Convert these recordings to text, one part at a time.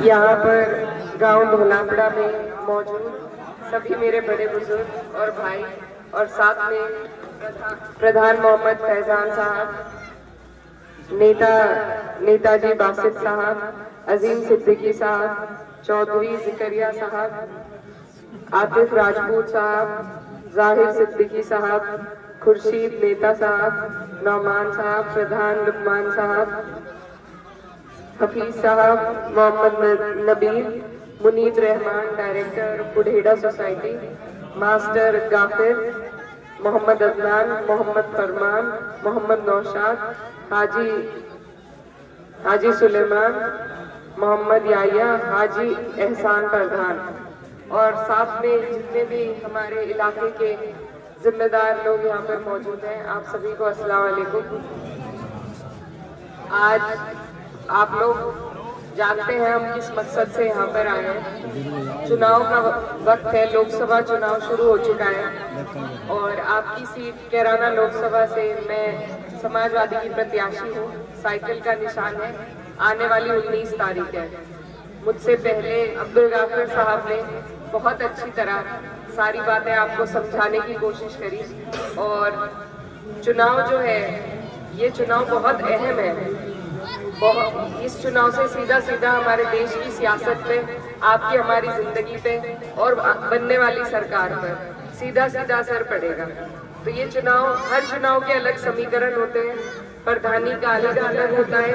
यहाँ पर गांव धोलापड़ा में मौजूद सभी मेरे बड़े बुजुर्ग और भाई और साथ में प्रधान मोहम्मद फैजान साहब, नेताजी बासित साहब, अजीम सिद्दीकी साहब, चौधरी जिकरिया साहब, आतिफ राजपूत साहब, जाहिर सिद्दीकी साहब, खुर्शीद नेता साहब, नौमान साहब, प्रधान Lukman Sahab, Hafeez Sahab, Mohammad Nabeel, Munib Rahman director Budhera society, master Ghafir, Mohammad Adnan, Mohammad Farman, Mohammad Naushad, Haji Suleman, Mohammad Yahya, Haji Ehsan प्रधान और साथ में जितने भी हमारे इलाके के जिम्मेदार लोग यहाँ पर मौजूद हैं, आप सभी को अस्सलाम वालेकुम। आज आप लोग जानते हैं हम किस मकसद से यहाँ पर आए हैं। चुनाव का वक्त है, लोकसभा चुनाव शुरू हो चुका है और आपकी सीट कैराना लोकसभा से मैं समाजवादी की प्रत्याशी हूँ। साइकिल का निशान है, आने वाली 19 तारीख है। मुझसे पहले अब्दुल गाफिर साहब ने बहुत अच्छी तरह सारी बातें आपको समझाने की कोशिश करी और चुनाव जो है ये चुनाव बहुत अहम है। इस चुनाव से सीधा सीधा हमारे देश की सियासत पे, आपकी हमारी जिंदगी पे और बनने वाली सरकार पर सीधा सीधा असर पड़ेगा। तो ये चुनाव, हर चुनाव के अलग समीकरण होते हैं। प्रधानी का अलग होता है,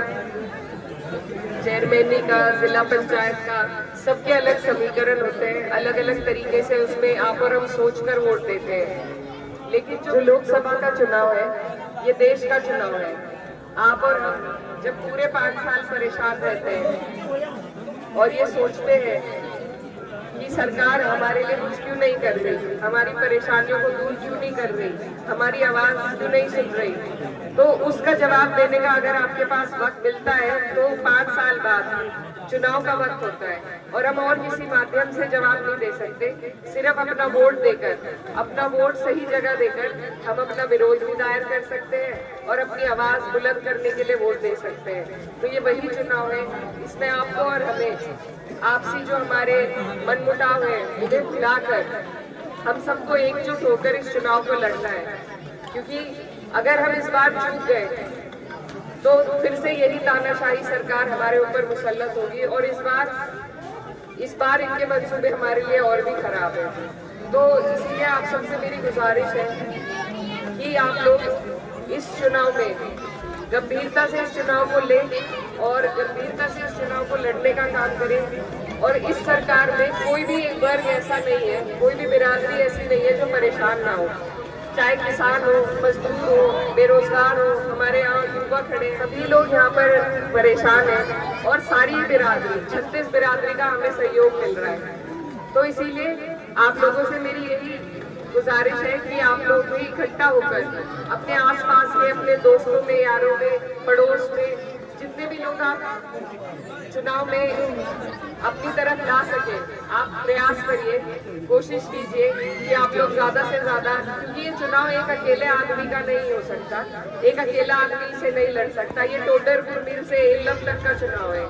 चेयरमैनी का, जिला पंचायत का, सबके अलग समीकरण होते हैं। अलग अलग तरीके से उसमें आप और हम सोचकर वोट देते हैं। लेकिन जो लोकसभा का चुनाव है ये देश का चुनाव है। आप और हम जब पूरे 5 साल परेशान रहते हैं और ये सोचते हैं कि सरकार हमारे लिए कुछ क्यों नहीं कर रही, हमारी परेशानियों को दूर क्यों नहीं कर रही, हमारी आवाज क्यों नहीं सुन रही, तो उसका जवाब देने का अगर आपके पास वक्त मिलता है तो 5 साल बाद चुनाव का वक्त होता है और हम और किसी माध्यम से जवाब नहीं दे सकते। सिर्फ अपना वोट देकर, अपना वोट सही जगह देकर हम अपना विरोध भी दायर कर सकते हैं और अपनी आवाज बुलंद करने के लिए वोट दे सकते हैं। तो ये वही चुनाव है, इसमें आपको और हमें आपसी जो हमारे मनमुटाव है उन्हें भुलाकर हम सबको एकजुट होकर इस चुनाव को लड़ना है। क्योंकि अगर हम इस बार चूक गए तो फिर से यही तानाशाही सरकार हमारे ऊपर मुसल्लत होगी और इस बार इनके मंसूबे हमारे लिए और भी खराब है। तो इसलिए आप सबसे मेरी गुजारिश है कि आप लोग इस चुनाव में गंभीरता से इस चुनाव को लें और गंभीरता से इस चुनाव को लड़ने का काम करें। और इस सरकार में कोई भी वर्ग ऐसा नहीं है, कोई भी बिरादरी ऐसी नहीं है जो परेशान ना हो, चाहे किसान हो, मजदूर हो, बेरोजगार हो, हमारे यहाँ युवा खड़े, सभी लोग यहाँ पर परेशान हैं और सारी बिरादरी, 36 बिरादरी का हमें सहयोग मिल रहा है। तो इसीलिए आप लोगों से मेरी यही गुजारिश है कि आप लोग भी इकट्ठा होकर अपने आसपास के, अपने दोस्तों में, यारों में, पड़ोस में, जितने भी लोग आप चुनाव में अपनी तरफ ला सके, आप प्रयास करिए, कोशिश कीजिए कि आप लोग ज्यादा से ज्यादा, क्योंकि ये चुनाव एक अकेले आदमी का नहीं हो सकता, एक अकेला आदमी से नहीं लड़ सकता। ये टोडर कुरमिल से इल्लम तक का चुनाव है।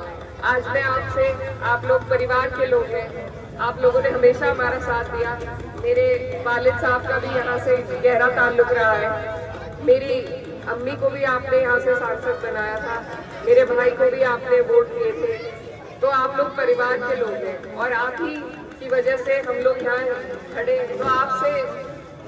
आज मैं आपसे, आप लोग परिवार के लोग हैं, आप लोगों ने हमेशा हमारा साथ दिया। मेरे वालिद साहब का भी यहाँ से गहरा ताल्लुक रहा है। मेरी अम्मी को भी आपने यहाँ से सांसद बनाया था, मेरे भाई को भी आपने वोट दिए थे। तो आप लोग परिवार के लोग हैं और आप ही की वजह से हम लोग यहाँ खड़े। तो आपसे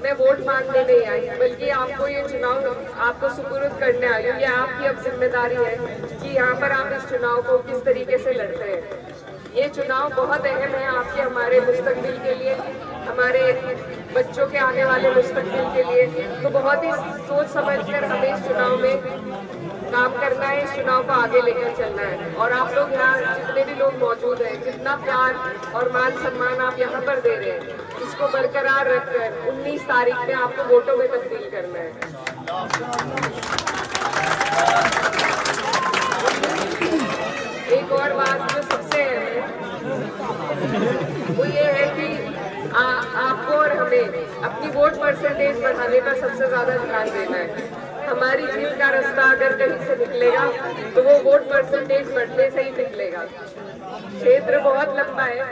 मैं वोट मांगने नहीं आई, बल्कि आपको ये चुनाव आपको सुपुर्द करने आई हूँ। ये आपकी अब जिम्मेदारी है कि यहाँ पर आप इस चुनाव को किस तरीके से लड़ते हैं। ये चुनाव बहुत अहम है आपके, हमारे मुस्तकबिल के लिए, हमारे बच्चों के आने वाले मुस्तकबिल के लिए। तो बहुत ही सोच समझ कर हमें इस चुनाव में काम करना है, इस चुनाव को आगे लेकर चलना है। और आप लोग यहाँ जितने भी लोग मौजूद हैं, जितना प्यार और मान सम्मान आप यहाँ पर दे रहे हैं, इसको बरकरार रखकर 19 तारीख में आपको वोटों में तब्दील करना है। एक और बात जो सबसे अहम है वो ये है कि आपको और हमें अपनी वोट परसेंटेज बढ़ाने पर सबसे ज्यादा ध्यान देना है। हमारी जीत का रास्ता अगर कहीं से निकलेगा तो वो वोट परसेंटेज बढ़ने से ही निकलेगा। क्षेत्र बहुत लंबा है,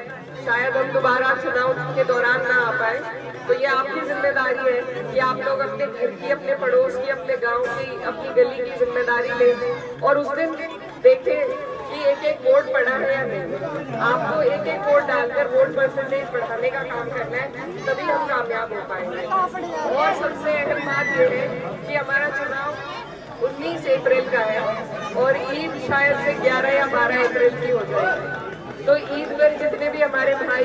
शायद हम दोबारा चुनाव के दौरान ना आ पाए, तो ये आपकी जिम्मेदारी है कि आप लोग अपने घर की, अपने पड़ोस की, अपने गांव की, अपनी गली की जिम्मेदारी लें और उस दिन देखें कि एक एक वोट पड़ा है या नहीं। आपको एक एक वोट डालकर वोट परसेंटेज बढ़ाने का काम करना है, तभी हम कामयाब हो पाएंगे। और सबसे अहम बात यह है कि हमारा चुनाव 19 अप्रैल का है और ईद शायद से 11 या 12 अप्रैल की हो जाएगी। तो ईद पर जितने भी हमारे भाई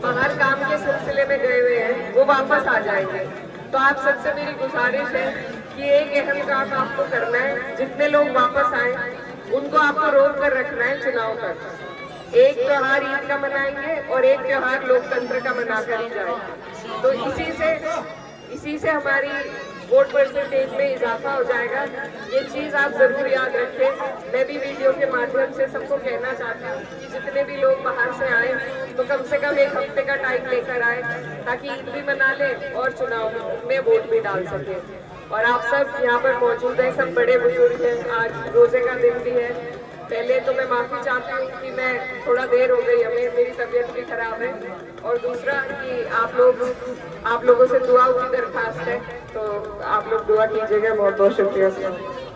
बाहर काम के सिलसिले में गए हुए हैं वो वापस आ जाएंगे। तो आप सबसे मेरी गुजारिश है कि एक अहम काम आपको करना है, जितने लोग वापस आए उनको आपको रोक कर रखना है चुनाव तक। एक त्योहार ईद का मनाएंगे और एक त्योहार लोकतंत्र का मनाकर ही जाए। तो इसी से हमारी वोट परसेंटेज में इजाफा हो जाएगा। ये चीज आप जरूर याद रखें। मैं भी वीडियो के माध्यम से सबको कहना चाहती हूँ कि जितने भी लोग बाहर से आए तो कम से कम एक हफ्ते का टाइम लेकर आए, ताकि ईद भी मना ले और चुनाव में वोट भी डाल सके। और आप सब यहाँ पर मौजूद हैं, सब बड़े बुजुर्ग हैं, आज रोजे का दिन भी है। पहले तो मैं माफी चाहती हूँ कि मैं थोड़ा देर हो गई, हमें मेरी तबीयत भी खराब है। और दूसरा कि आप लोगों से दुआ की दरखास्त है, तो आप लोग दुआ कीजिएगा। बहुत बहुत शुक्रिया।